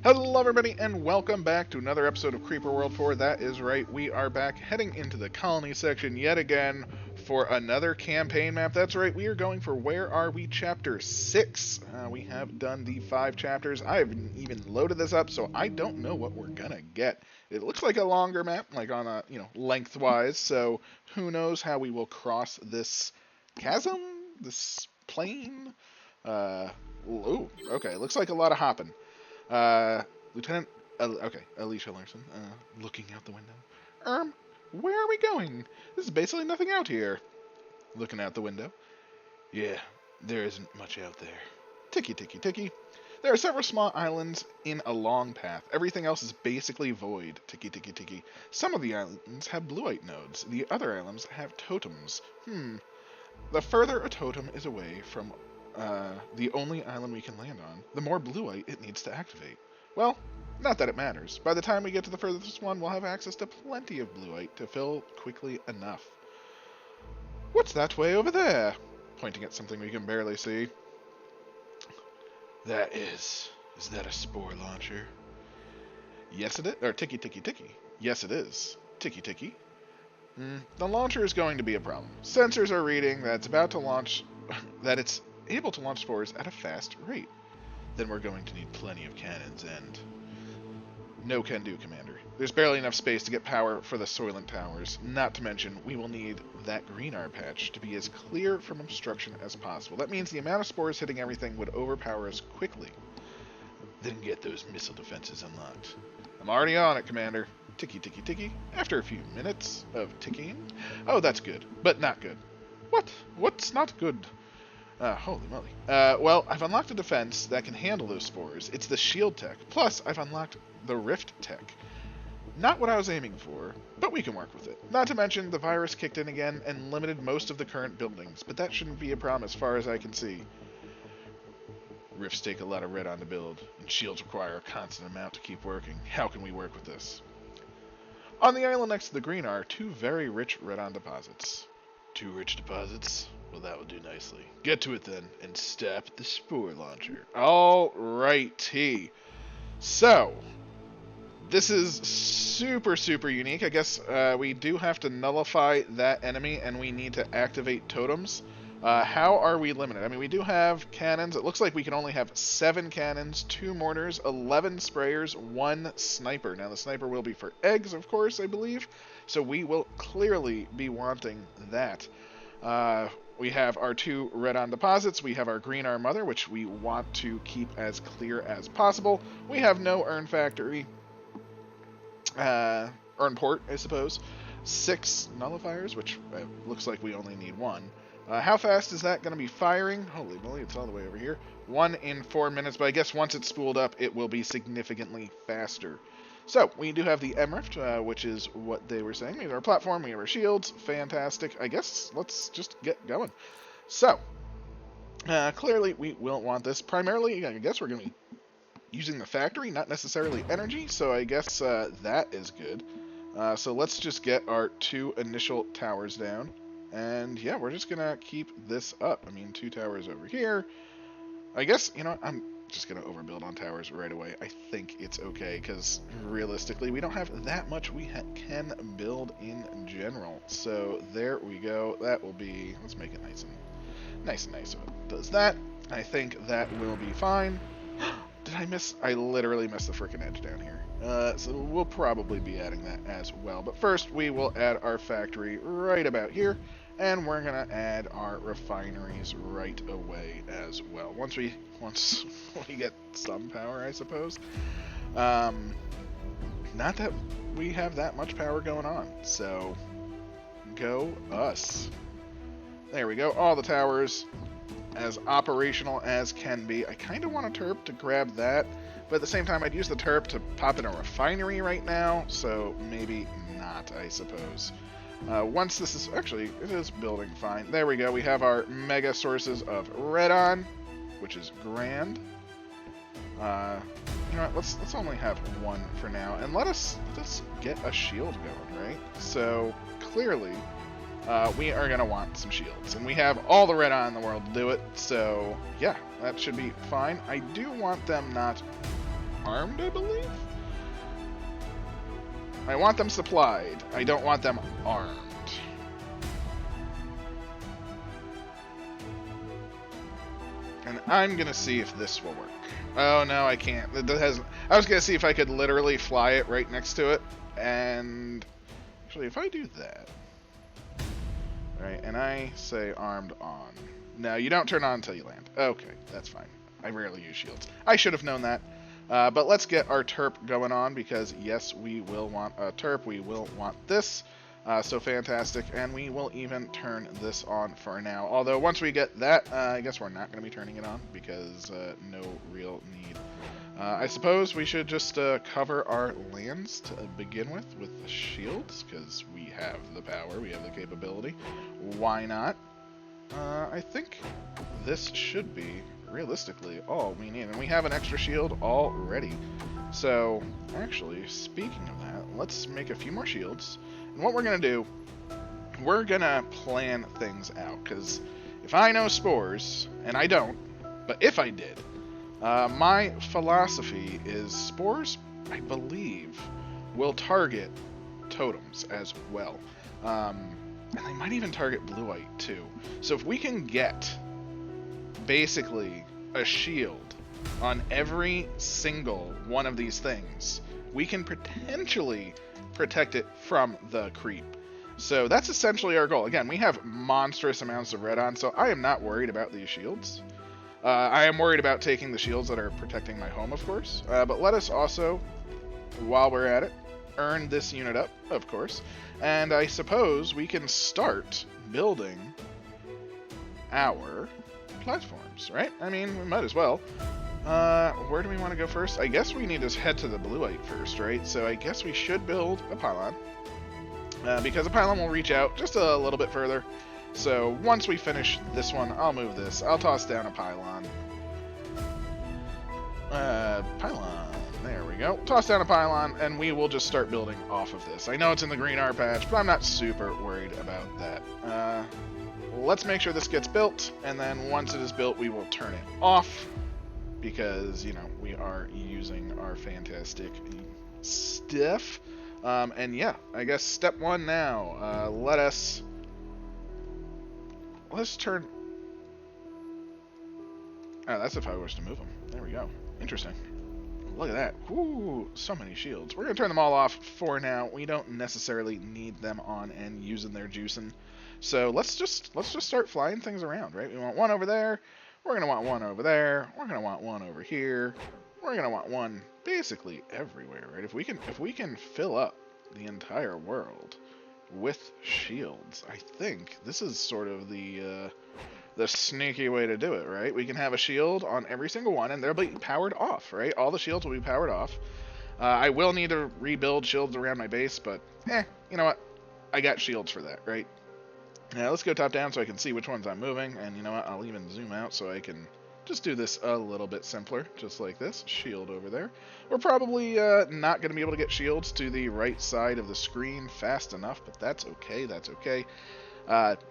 Hello, everybody, and welcome back to another episode of Creeper World 4. That is right, we are back heading into the colony section yet again for another campaign map. That's right, we are going for Where Are We Chapter 6. We have done the 5 chapters. I haven't even loaded this up, so I don't know what we're gonna get. It looks like a longer map, like on a, lengthwise, so who knows how we will cross this chasm, this plain. Ooh, okay, looks like a lot of hopping. Lieutenant, okay, Alicia Larson, looking out the window. Where are we going? This is basically nothing out here. Looking out the window. Yeah, there isn't much out there. Ticky, ticky, ticky. There are several small islands in a long path. Everything else is basically void. Ticky, ticky, ticky. Some of the islands have bluite nodes. The other islands have totems. The further a totem is away from the only island we can land on, the more bluite it needs to activate. Well, not that it matters. By the time we get to the furthest one, we'll have access to plenty of bluite to fill quickly enough. What's that way over there? Pointing at something we can barely see. Is that a spore launcher? Yes, it is. Or ticky, ticky, ticky. Yes, it is. Ticky, ticky. The launcher is going to be a problem. Sensors are reading that it's about to launch, that it's able to launch spores at a fast rate. Then we're going to need plenty of cannons and... No can do, Commander. There's barely enough space to get power for the Soylent Towers. Not to mention, we will need that greenar patch to be as clear from obstruction as possible. That means the amount of spores hitting everything would overpower us quickly. Then get those missile defenses unlocked. I'm already on it, Commander. Ticky, ticky, ticky. After a few minutes of ticking. Oh, that's good, but not good. What? What's not good? Holy moly. Well, I've unlocked a defense that can handle those spores. It's the shield tech. Plus, I've unlocked the rift tech. Not what I was aiming for, but we can work with it. Not to mention, the virus kicked in again and limited most of the current buildings, but that shouldn't be a problem as far as I can see. Rifts take a lot of redon to build, and shields require a constant amount to keep working. How can we work with this? On the island next to the green are 2 very rich redon deposits. 2 rich deposits? Well, that will do nicely. Get to it then, and stop the spore launcher. Alrighty. So, this is super, super unique. I guess we do have to nullify that enemy, and we need to activate totems. How are we limited? I mean, we do have cannons. It looks like we can only have 7 cannons, 2 mortars, 11 sprayers, 1 sniper. Now, the sniper will be for eggs, of course, I believe. So we will clearly be wanting that. We have our 2 redon deposits. We have our greenar mother, which we want to keep as clear as possible. We have no urn factory. Urn port, I suppose. 6 nullifiers, which looks like we only need 1. How fast is that going to be firing? Holy moly, it's all the way over here. 1 in 4 minutes, but I guess once it's spooled up, it will be significantly faster. So, we do have the Emrift, which is what they were saying. We have our platform, we have our shields. Fantastic. I guess let's just get going. So, clearly we will want this. Primarily, I guess we're going to be using the factory, not necessarily energy, so I guess that is good. So let's just get our 2 initial towers down. And yeah, we're just going to keep this up. I mean, 2 towers over here. I guess, I'm just going to overbuild on towers right away. I think it's okay, because realistically, we don't have that much we can build in general. So there we go. That will be, let's make it nice and nice. So it does that. I think that will be fine. Did I miss? I literally missed the frickin' edge down here. So we'll probably be adding that as well. But first, we will add our factory right about here. And we're going to add our refineries right away as well. Once we get some power, I suppose. Not that we have that much power going on. So, go us. There we go. All the towers as operational as can be. I kind of want a turp to grab that. But at the same time, I'd use the turp to pop in a refinery right now. So, maybe not, I suppose. Once this is, actually, it is building fine. There we go. We have our mega sources of redon, which is grand. You know what? Let's only have 1 for now, and let's get a shield going, right? So clearly, we are gonna want some shields, and we have all the redon in the world to do it. So yeah, that should be fine. I do want them not armed, I believe? I want them supplied. I don't want them armed. And I'm going to see if this will work. Oh, no, I can't. I was going to see if I could literally fly it right next to it. And actually, if I do that... Right, and I say armed on. No, you don't turn on until you land. Okay, that's fine. I rarely use shields. I should have known that. But let's get our terp going on, because yes, we will want a terp. We will want this. So fantastic. And we will even turn this on for now. Although once we get that, I guess we're not going to be turning it on, because no real need. I suppose we should just cover our lands to begin with the shields, because we have the power, we have the capability. Why not? I think this should be, realistically, all we need. And we have an extra shield already. So, actually, speaking of that, let's make a few more shields. And what we're going to do, we're going to plan things out. Because if I know spores, and I don't, but if I did, my philosophy is spores, I believe, will target totems as well. And they might even target blue-white too. So if we can get basically a shield on every single one of these things, we can potentially protect it from the creep. So that's essentially our goal. Again, we have monstrous amounts of red on, so I am not worried about these shields. I am worried about taking the shields that are protecting my home, of course. But let us also, while we're at it, earn this unit up, of course. And I suppose we can start building our platforms, right? I mean, we might as well. Where do we want to go first? I guess we need to head to the blue-white first, right? So I guess we should build a pylon. Because a pylon will reach out just a little bit further. So once we finish this one, I'll move this. I'll toss down a pylon. Pylon. There we go. Toss down a pylon, and we will just start building off of this. I know it's in the green art patch, but I'm not super worried about that. Let's make sure this gets built, and then once it is built, we will turn it off. Because, you know, we are using our fantastic stuff. And yeah, I guess step one now. Let's turn... Oh, that's if I was to move them. There we go. Interesting. Look at that. Ooh, so many shields. We're going to turn them all off for now. We don't necessarily need them on and using their juicing. So let's just start flying things around, right? We want one over there. We're going to want one over there. We're going to want one over here. We're going to want one basically everywhere, right? If we can fill up the entire world with shields, I think this is sort of the sneaky way to do it, right? We can have a shield on every single one, and they'll be powered off, right? All the shields will be powered off. I will need to rebuild shields around my base, but, you know what? I got shields for that, right? Now, let's go top down so I can see which ones I'm moving, and you know what? I'll even zoom out so I can just do this a little bit simpler, just like this. Shield over there. We're probably not going to be able to get shields to the right side of the screen fast enough, but that's okay, that's okay.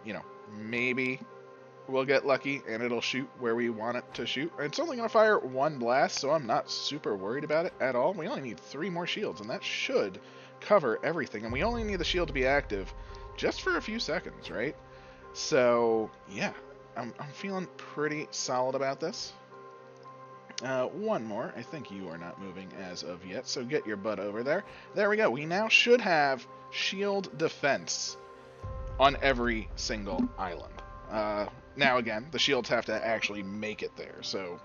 You know, maybe we'll get lucky and it'll shoot where we want it to shoot. It's only going to fire one blast, so I'm not super worried about it at all. We only need 3 more shields, and that should cover everything. And we only need the shield to be active just for a few seconds, right? So, yeah, I'm feeling pretty solid about this. One more. I think you are not moving as of yet, so get your butt over there. There we go. We now should have shield defense on every single island. Now, again, the shields have to actually make it there, so,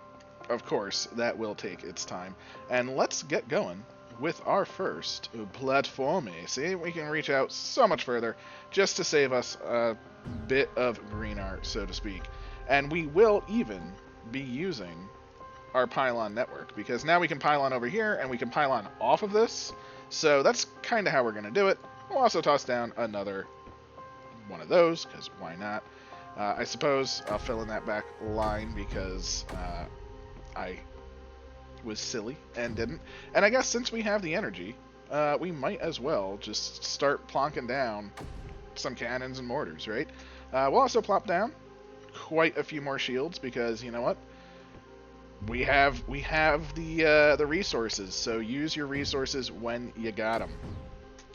of course, that will take its time. And let's get going with our first platform. See, we can reach out so much further just to save us a bit of green art, so to speak. And we will even be using our pylon network, because now we can pylon over here and we can pylon off of this. So that's kind of how we're going to do it. We'll also toss down another one of those, because why not? I suppose I'll fill in that back line because I was silly and didn't. And I guess since we have the energy, we might as well just start plonking down some cannons and mortars, right? We'll also plop down quite a few more shields because, you know what? we have the resources, so use your resources when you got them.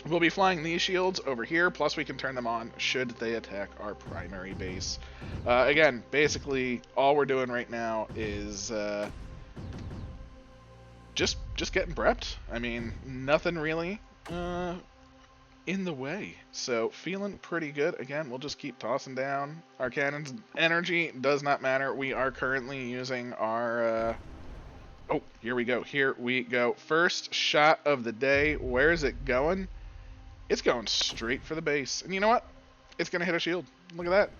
We'll be flying these shields over here, plus we can turn them on should they attack our primary base. Again, basically, all we're doing right now is just getting prepped. I mean, nothing really in the way. So, feeling pretty good. Again, we'll just keep tossing down our cannons. Energy does not matter. We are currently using our... Oh, here we go. Here we go. First shot of the day. Where is it going? It's going straight for the base. And you know what? It's going to hit a shield. Look at that.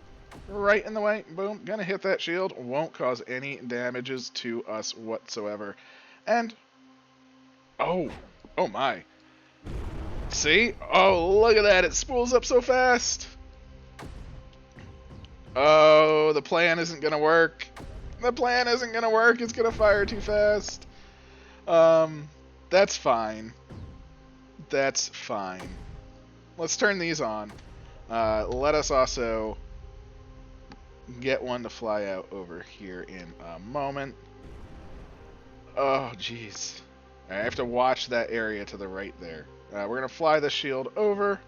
Right in the way. Boom. Going to hit that shield. Won't cause any damages to us whatsoever. And... Oh. Oh my. See? Oh, look at that. It spools up so fast. Oh, the plan isn't going to work. The plan isn't going to work. It's going to fire too fast. That's fine. That's fine. Let's turn these on. Let us also get one to fly out over here in a moment. Oh, jeez. I have to watch that area to the right there. We're going to fly the shield over.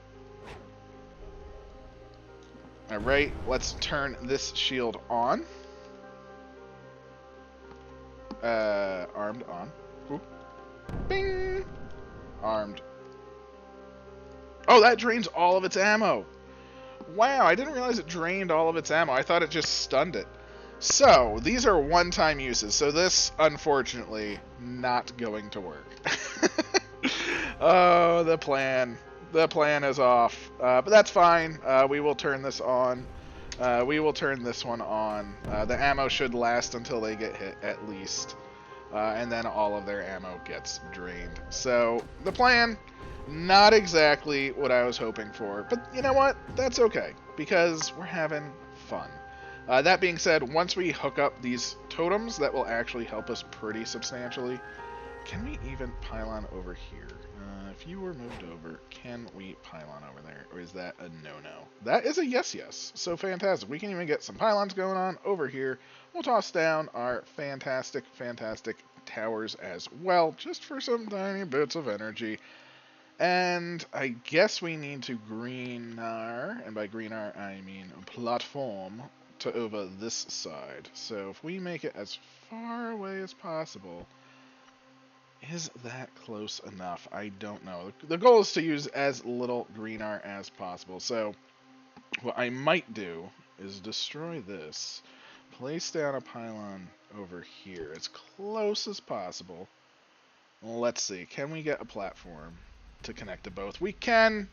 Alright, let's turn this shield on. Armed on. Ooh. Bing! Armed. Oh, that drains all of its ammo. Wow, I didn't realize it drained all of its ammo. I thought it just stunned it. So, these are one-time uses. So this, unfortunately, not going to work. Oh, the plan. The plan is off. But that's fine. We will turn this on. We will turn this one on. The ammo should last until they get hit, at least. And then all of their ammo gets drained. So, the plan... Not exactly what I was hoping for, but you know what? That's okay, because we're having fun. That being said, once we hook up these totems, that will actually help us pretty substantially. Can we even pylon over here? If you were moved over, can we pylon over there, or is that a no-no? That is a yes. So fantastic. We can even get some pylons going on over here. We'll toss down our fantastic towers as well, just for some tiny bits of energy. And I guess we need to green our, and by green our I mean platform, to over this side. So if we make it as far away as possible, is that close enough? I don't know. The goal is to use as little green art as possible. So what I might do is destroy this, place down a pylon over here as close as possible. Let's see, can we get a platform to connect to both? We can.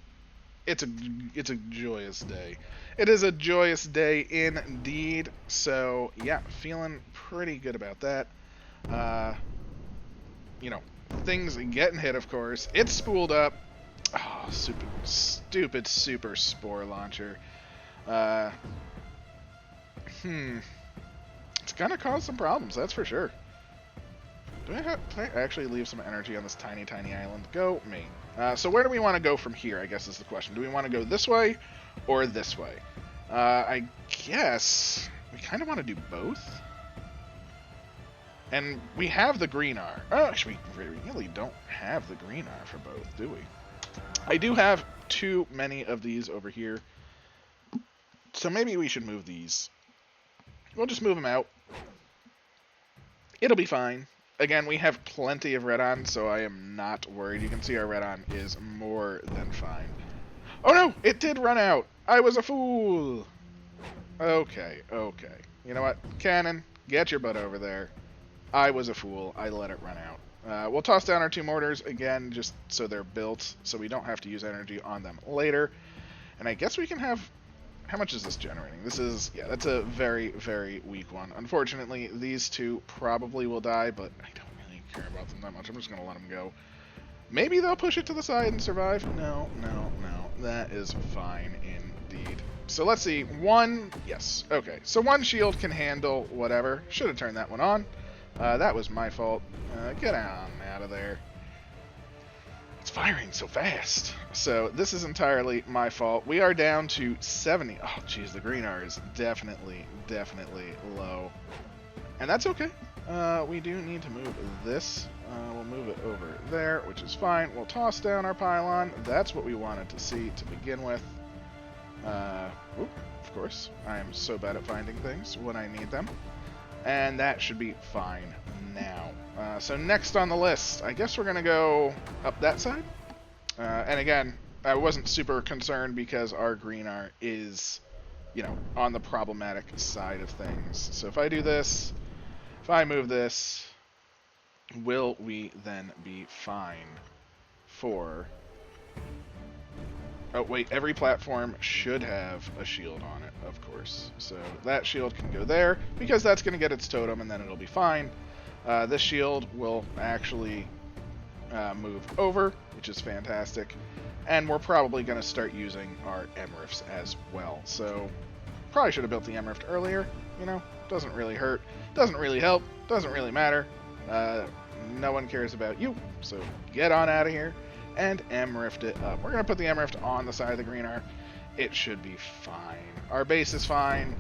It's a joyous day. It is a joyous day indeed. So yeah, feeling pretty good about that. You know, things getting hit, of course. It's spooled up. Oh, stupid super spore launcher. It's gonna cause some problems, that's for sure. Can I actually leave some energy on this tiny island? Go me. So where do we want to go from here, I guess is the question. Do we want to go this way or this way? I guess we kind of want to do both. And we have the green R. Oh, actually, we really don't have the green R for both, do we? I do have too many of these over here. So maybe we should move these. We'll just move them out. It'll be fine. Again, we have plenty of red on, so I am not worried. You can see our red on is more than fine. Oh no! It did run out! I was a fool! Okay. You know what? Cannon, get your butt over there. I was a fool. I let it run out. We'll toss down our two mortars again, just so they're built, so we don't have to use energy on them later. And I guess we can have... How much is this generating? This is... Yeah, that's a very, very weak one. Unfortunately, these two probably will die, but I don't really care about them that much. I'm just going to let them go. Maybe they'll push it to the side and survive. No. That is fine indeed. So let's see. One... Yes. Okay. So one shield can handle whatever. Should have turned that one on. That was my fault. Get on out of there. It's firing so fast. So this is entirely my fault. We are down to 70. Oh, jeez, the green R is definitely low. And that's okay. We do need to move this. We'll move it over there, which is fine. We'll toss down our pylon. That's what we wanted to see to begin with. Of course, I am so bad at finding things when I need them. And that should be fine now. So next on the list, I guess we're going to go up that side. And again, I wasn't super concerned because our green art is, you know, on the problematic side of things. So if I do this, if I move this, will we then be fine for... Oh, wait, every platform should have a shield on it, of course. So that shield can go there, because that's going to get its totem, and then it'll be fine. This shield will actually move over, which is fantastic. And we're probably going to start using our Emrifts as well. So, probably should have built the Emrift earlier. You know, doesn't really hurt, doesn't really help, doesn't really matter. No one cares about you, so get on out of here. And Emrift it up. We're going to put the Emrift on the side of the green art. It should be fine. Our base is fine.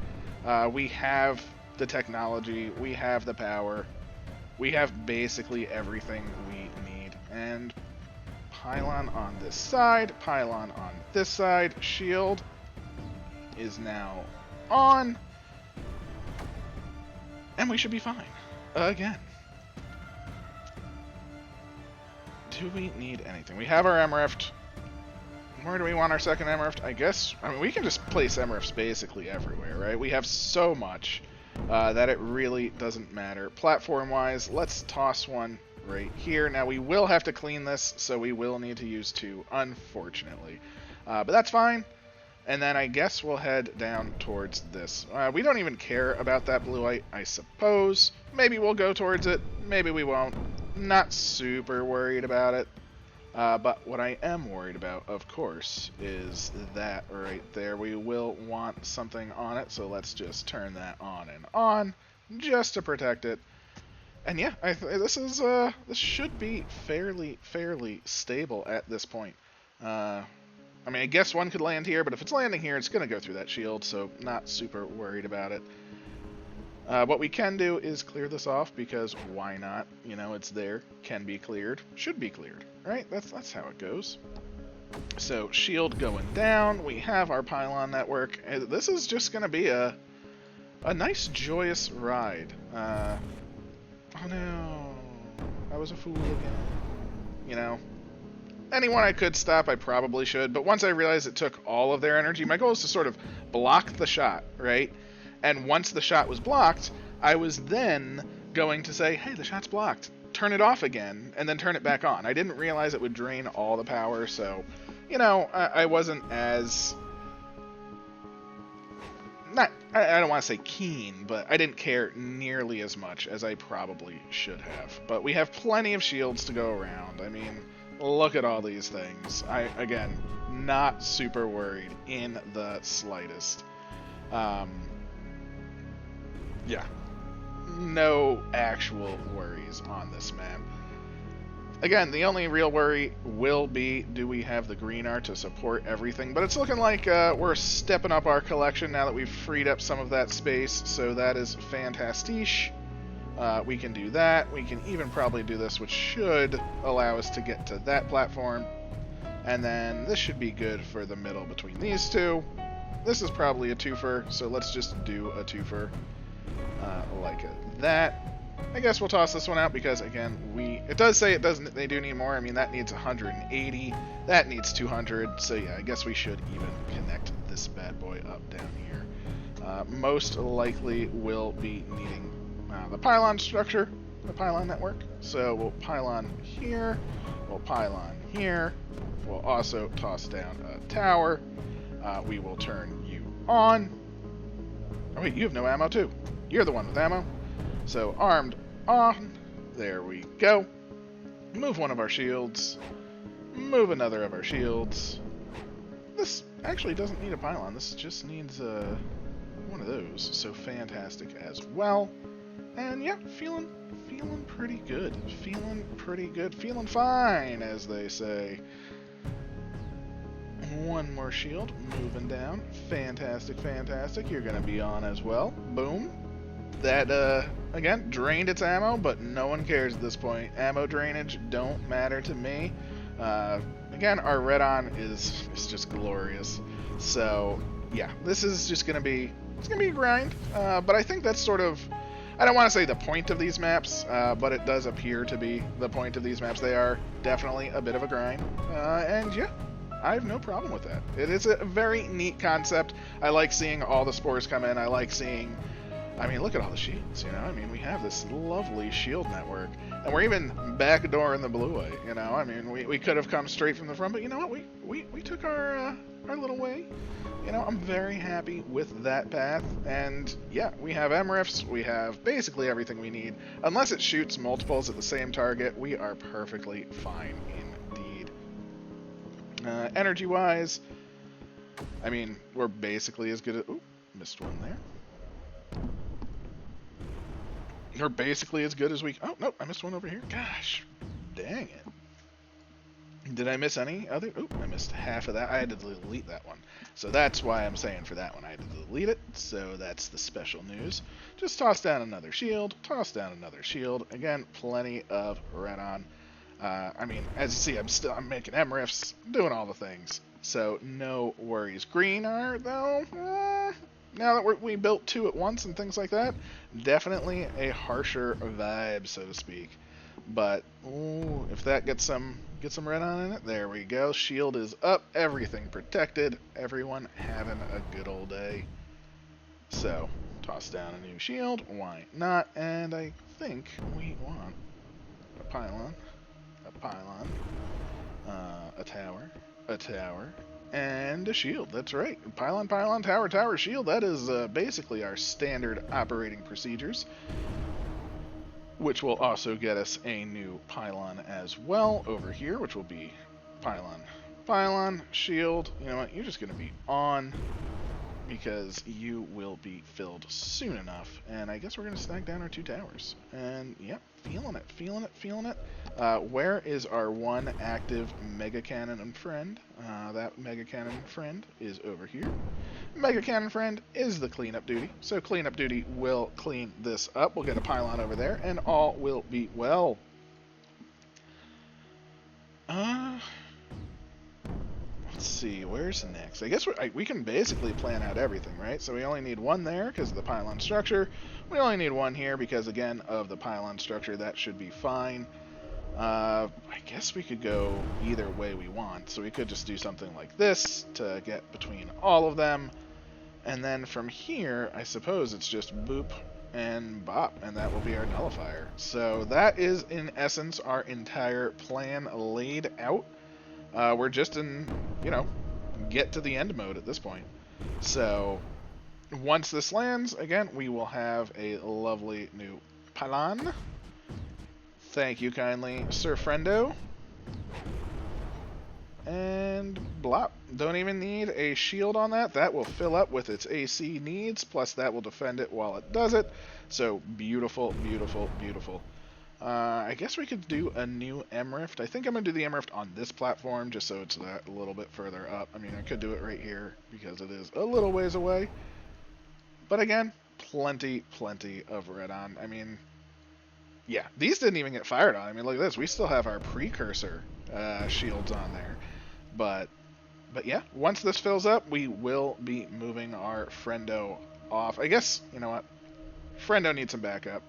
We have the technology. We have the power. We have basically everything we need. And pylon on this side. Pylon on this side. Shield is now on. And we should be fine. Again. Do we need anything? We have our Emrift. Where do we want our second Emrift? I mean, we can just place Emrifts basically everywhere, right? We have so much that it really doesn't matter. Platform-wise, let's toss one right here. Now, we will have to clean this, so we will need to use two, unfortunately. But that's fine. And then I guess we'll head down towards this. We don't even care about that blue light, I suppose. Maybe we'll go towards it. Maybe we won't. Not super worried about it. But what I am worried about, of course, is that right there. We will want something on it, so let's just turn that on and on, just to protect it. And yeah, this should be fairly stable at this point. I mean, I guess one could land here, but if it's landing here, it's going to go through that shield, so not super worried about it. What we can do is clear this off, because why not? You know, it's there, can be cleared, should be cleared, right? That's how it goes. So, shield going down, we have our pylon network. This is just going to be a nice, joyous ride. Oh no, I was a fool again. You know, anyone I could stop, I probably should, but once I realized it took all of their energy, my goal is to sort of block the shot, right? And once the shot was blocked, I was then going to say, hey, the shot's blocked. Turn it off again, and then turn it back on. I didn't realize it would drain all the power, so, you know, I wasn't as... I don't want to say keen, but I didn't care nearly as much as I probably should have. But we have plenty of shields to go around. I mean, look at all these things. Again, not super worried in the slightest. Yeah, no actual worries on this map. Again, the only real worry will be, do we have the green art to support everything? But it's looking like we're stepping up our collection now that we've freed up some of that space, so that is fantastic. We can do that. We can even probably do this, which should allow us to get to that platform. And then this should be good for the middle between these two. This is probably a twofer, so let's just do a twofer. Like that. I guess we'll toss this one out because, again, it does say they do need more. I mean, that needs 180. That needs 200. So, yeah, I guess we should even connect this bad boy up down here. Most likely we'll be needing the pylon structure, the pylon network. So we'll pylon here. We'll pylon here. We'll also toss down a tower. We will turn you on. Oh, wait, you have no ammo, too. You're the one with ammo. So, armed on. There we go. Move one of our shields. Move another of our shields. This actually doesn't need a pylon. This just needs one of those. So, fantastic as well. And, yeah, feeling pretty good. Feeling pretty good. Feeling fine, as they say. One more shield. Moving down. Fantastic, fantastic. You're going to be on as well. Boom. that, again, drained its ammo, but no one cares at this point. Ammo drainage don't matter to me. Again, our red on is just glorious. So, yeah, this is just going to be, it's going to be a grind. But I think that's sort of, I don't want to say the point of these maps, but it does appear to be the point of these maps. They are definitely a bit of a grind. And yeah, I have no problem with that. It is a very neat concept. I like seeing all the spores come in. I like seeing, I mean, look at all the shields, you know? I mean, we have this lovely shield network. And we're even backdoor in the blue way, you know? I mean, we could have come straight from the front, but you know what? We took our little way. You know, I'm very happy with that path. And yeah, we have MRIFs. We have basically everything we need. Unless it shoots multiples at the same target, we are perfectly fine indeed. Energy-wise, I mean, we're basically as good as... Ooh, missed one there. We're basically as good as we... Oh, no, I missed one over here. Gosh, dang it. Did I miss any other? Oh, I missed half of that. I had to delete that one. So that's why I'm saying for that one I had to delete it. So that's the special news. Just toss down another shield. Toss down another shield. Again, plenty of red on. I mean, as you see, I'm making MRIFs, doing all the things. So no worries. Green are, though, now that we built two at once and things like that, definitely a harsher vibe, so to speak. But ooh, if that gets some red on in it, there we go. Shield is up, everything protected, everyone having a good old day. So toss down a new shield, why not? And I think we want a pylon, a tower, and a shield. That's right. Pylon, tower, shield. That is basically our standard operating procedures, which will also get us a new pylon as well over here, which will be pylon, shield. You know what? You're just going to be on because you will be filled soon enough. And I guess we're going to snag down our two towers. And yep, feeling it. Where is our one active mega cannon and friend? That mega cannon friend is over here. Mega cannon friend is the cleanup duty. So cleanup duty will clean this up. We'll get a pylon over there and all will be well. Let's see, where's next? I guess we can basically plan out everything, right? So we only need one there because of the pylon structure. We only need one here because, again, of the pylon structure. That should be fine. I guess we could go either way we want. So we could just do something like this to get between all of them. And then from here, I suppose it's just boop and bop, and that will be our nullifier. So that is, in essence, our entire plan laid out. We're just in, you know, get to the end mode at this point. So once this lands, again, we will have a lovely new pylon. Thank you kindly, Sir Friendo. And blop. Don't even need a shield on that. That will fill up with its AC needs, plus that will defend it while it does it. So beautiful, beautiful, beautiful. I guess we could do a new MRIFT. I think I'm going to do the MRIFT on this platform, just so it's a little bit further up. I mean, I could do it right here, because it is a little ways away. But again, plenty of red on. I mean, yeah, these didn't even get fired on. I mean, look at this. We still have our precursor shields on there. But yeah, once this fills up, we will be moving our Friendo off. I guess, you know what? Friendo needs some backup.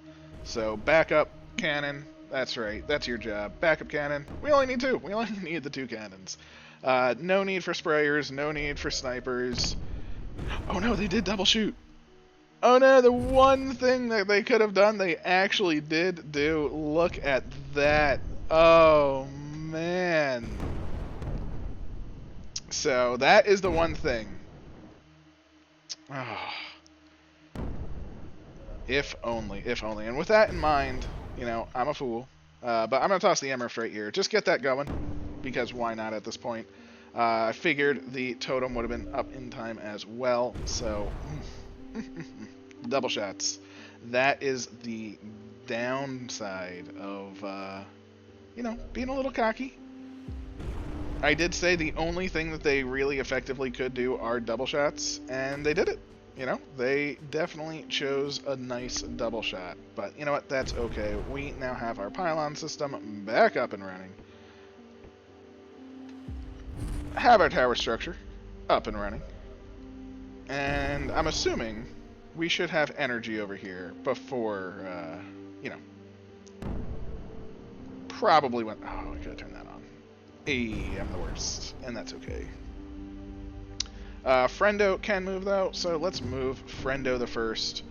So backup cannon, that's right, that's your job. Backup cannon, we only need two. We only need the two cannons. No need for sprayers, no need for snipers. Oh no, they did double shoot. Oh no, the one thing that they could have done, they actually did do. Look at that. Oh man. So that is the one thing. Oh. If only. And with that in mind, you know, I'm a fool. But I'm going to toss the MRF right here. Just get that going, because why not at this point? I figured the totem would have been up in time as well, so double shots. That is the downside of, you know, being a little cocky. I did say the only thing that they really effectively could do are double shots, and they did it. You know, they definitely chose a nice double shot. But you know what? That's okay. We now have our pylon system back up and running. Have our tower structure up and running. And I'm assuming we should have energy over here before, you know, probably when... Oh, I could have turned that on. Hey, I'm the worst. And that's okay. Friendo can move, though, so let's move Friendo the first.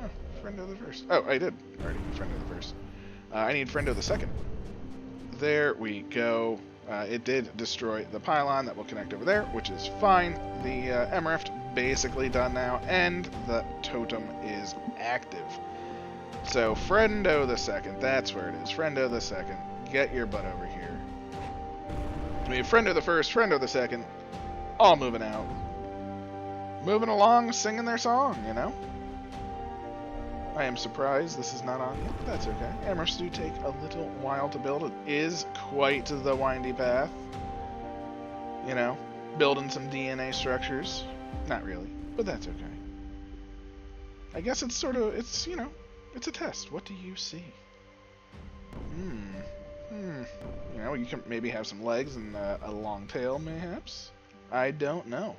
Oh, Friendo the first. Oh, I did already move Friendo the first. I need Friendo the second. There we go. It did destroy the pylon that will connect over there, which is fine. The Emrift basically done now, and the totem is active. So, Friendo the second, that's where it is. Friendo the second, get your butt over here. I mean, Friendo the first, Friendo the second, all moving out. Moving along, singing their song, you know? I am surprised this is not on yet, but that's okay. Emrifts do take a little while to build. It is quite the windy path. You know, building some DNA structures. Not really, but that's okay. I guess it's sort of, it's, you know, it's a test. What do you see? You know, you can maybe have some legs and a long tail, mayhaps? I don't know.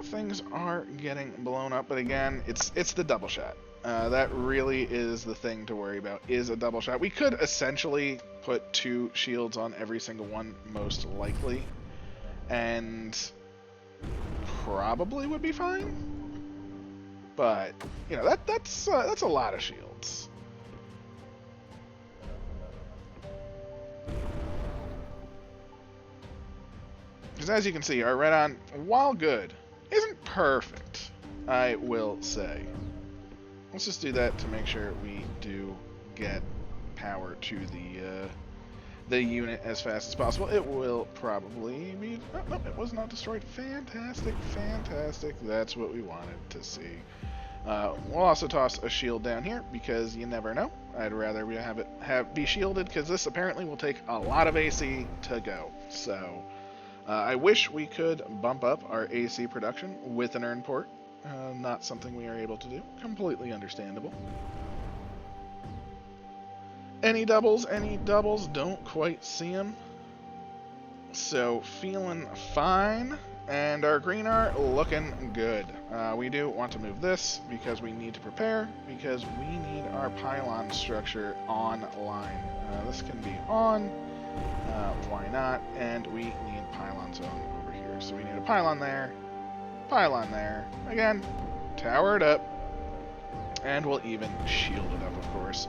Things are getting blown up, but again, it's the double shot. That really is the thing to worry about, is a double shot. We could essentially put 2 shields on every single one, most likely, and probably would be fine. But, you know, that's a lot of shields. Because as you can see, our red on, while good, isn't perfect, I will say. Let's just do that to make sure we do get power to the unit as fast as possible. It will probably be... Oh, no, it was not destroyed. Fantastic, fantastic. That's what we wanted to see. We'll also toss a shield down here because you never know. I'd rather we have it be shielded because this apparently will take a lot of AC to go. So... I wish we could bump up our AC production with an earn port. Not something we are able to do. Completely understandable. Any doubles? Any doubles? Don't quite see them. So, feeling fine. And our green are looking good. We do want to move this because we need to prepare, because we need our pylon structure online. This can be on. Why not? And we need pylon zone over here. So we need a pylon there, again, tower it up, and we'll even shield it up, of course.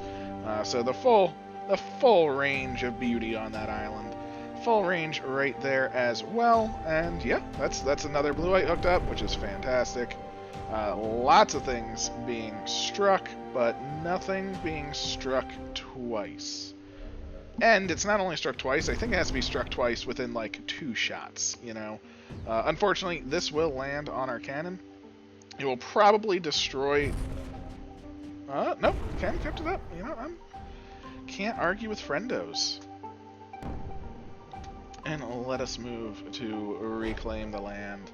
So the full range of beauty on that island, full range right there as well. And yeah, that's another blue light hooked up, which is fantastic. Lots of things being struck, but nothing being struck twice. And it's not only struck twice, I think it has to be struck twice within like 2 shots, you know. Unfortunately, this will land on our cannon. It will probably destroy... nope, cannon kept it up. You know, can't argue with friendos. And let us move to reclaim the land.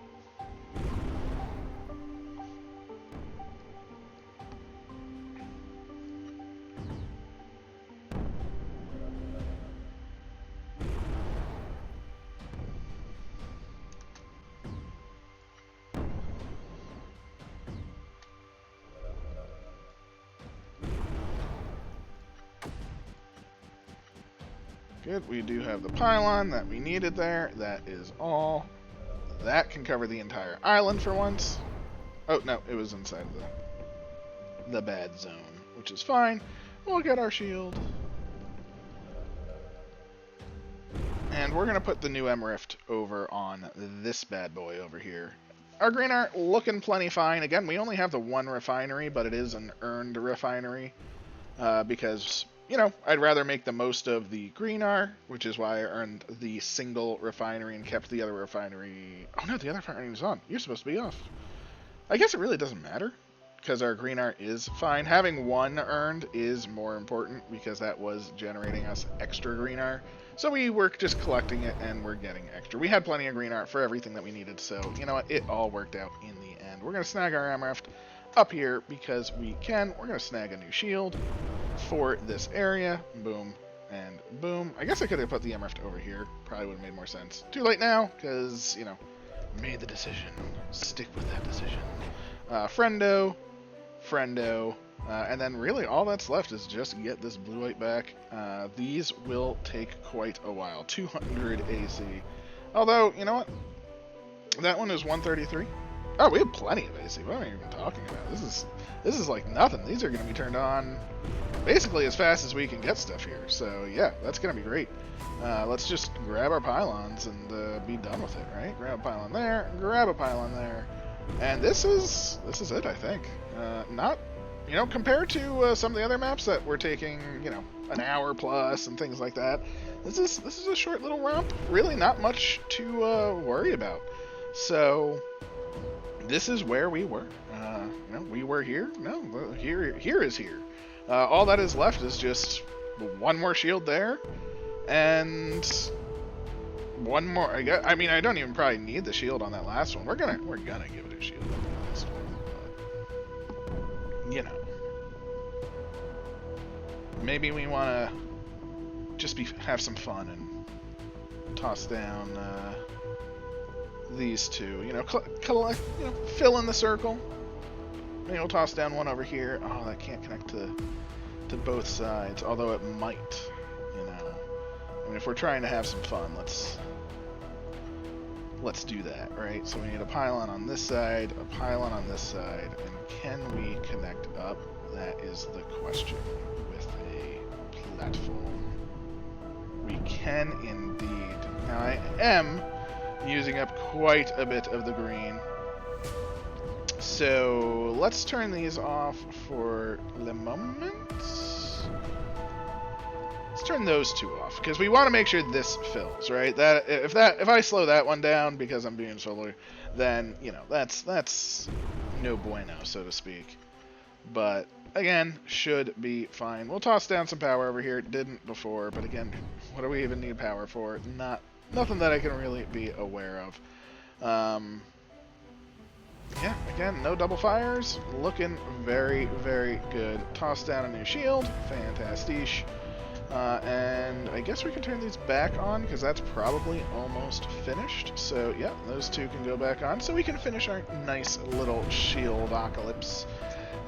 Good, we do have the pylon that we needed there. That is all. That can cover the entire island for once. Oh, no, it was inside of the bad zone, which is fine. We'll get our shield. And we're going to put the new Emrift over on this bad boy over here. Our green are looking plenty fine. Again, we only have the 1 refinery, but it is an earned refinery. Because... you know, I'd rather make the most of the green R, which is why I earned the single refinery and kept the other refinery... Oh no, the other refinery is on. You're supposed to be off. I guess it really doesn't matter. because our green art is fine. Having 1 earned is more important because that was generating us extra green art. So we were just collecting it and we're getting extra. We had plenty of green art for everything that we needed, so you know what? It all worked out in the end. We're going to snag our Amraft up here because we can. We're going to snag a new shield for this area. Boom and boom. I guess I could have put the Amraft over here. Probably would have made more sense. Too late now because, you know, made the decision. Stick with that decision. Friendo. And then really all that's left is just get this blue-white back. These will take quite a while. 200 AC. Although, you know what? That one is 133. Oh, we have plenty of AC. What am I even talking about? This is like nothing. These are going to be turned on basically as fast as we can get stuff here. So yeah, that's going to be great. Let's just grab our pylons and be done with it, right? Grab a pylon there, grab a pylon there. And this is it, I think. Not, you know, compared to some of the other maps that we're taking, you know, an hour plus and things like that. This is a short little romp. Really, not much to worry about. So this is where we were. You know, we were here. No, here is here. All that is left is just 1 more shield there, and 1 more. I mean, I don't even probably need the shield on that last one. We're gonna give it a shield on the last one. But, you know, maybe we want to just have some fun and toss down these 2. You know, collect. You know, fill in the circle. Maybe we'll toss down 1 over here. Oh, that can't connect to both sides. Although it might. You know, I mean, if we're trying to have some fun, let's do that, right? So we need a pylon on this side, a pylon on this side, and can we connect up? That is the question with a platform. We can indeed. Now I am using up quite a bit of the green. So let's turn these off for the moment. Let's turn those 2 off because we want to make sure this fills, right? If I slow that one down because I'm being solar, then you know that's no bueno, so to speak. But again, should be fine. We'll toss down some power over here. Didn't before, but again, what do we even need power for? Nothing that I can really be aware of. Yeah, again, no double fires. Looking very, very good. Toss down a new shield. Fantastic. And I guess we can turn these back on because that's probably almost finished. So yeah, those 2 can go back on. So we can finish our nice little shield apocalypse.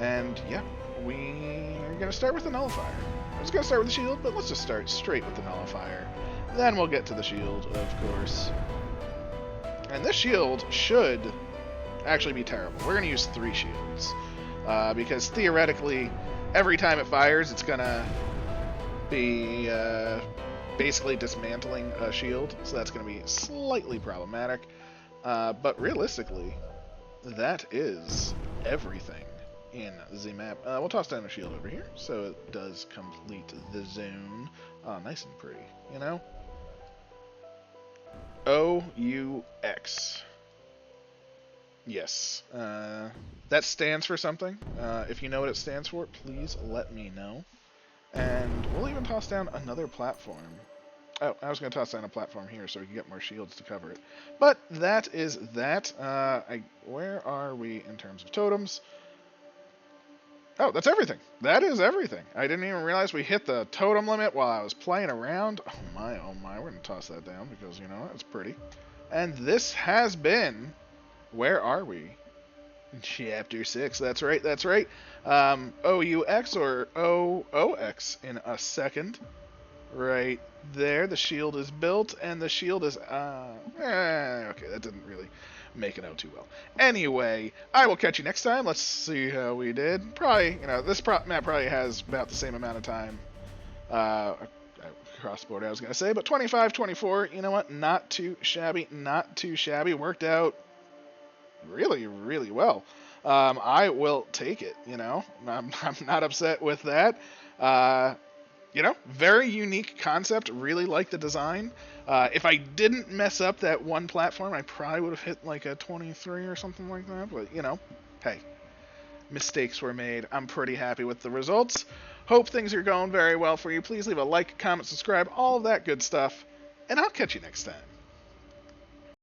And yeah, we are going to start with the nullifier. I was going to start with the shield, but let's just start straight with the nullifier. Then we'll get to the shield, of course. And this shield should actually be terrible. We're going to use 3 shields. Because theoretically, every time it fires, it's going to be basically dismantling a shield. So that's going to be slightly problematic. But realistically, that is everything in the map. We'll toss down a shield over here so it does complete the zone. Nice and pretty, you know? OUX. Yes. That stands for something. If you know what it stands for, please let me know. And we'll even toss down another platform. Oh, I was going to toss down a platform here so we can get more shields to cover it. But that is that. Where are we in terms of totems? Oh, that's everything. That is everything. I didn't even realize we hit the totem limit while I was playing around. Oh my, we're going to toss that down because, you know, it's pretty. And this has been... Where are we? Chapter 6. That's right, that's right. OUX or OOX in a second. Right there. The shield is built, and the shield is... okay, that didn't really make it out too well. Anyway, I will catch you next time. Let's see how we did. Probably, you know, this map probably has about the same amount of time. Crossboard, I was going to say, but 25, 24, you know what? Not too shabby, not too shabby. Worked out really, really well. I will take it, you know. I'm not upset with that. You know, very unique concept. Really like the design. If I didn't mess up that one platform, I probably would have hit like a 23 or something like that. But, you know, hey, mistakes were made. I'm pretty happy with the results. Hope things are going very well for you. Please leave a like, comment, subscribe, all of that good stuff, and I'll catch you next time.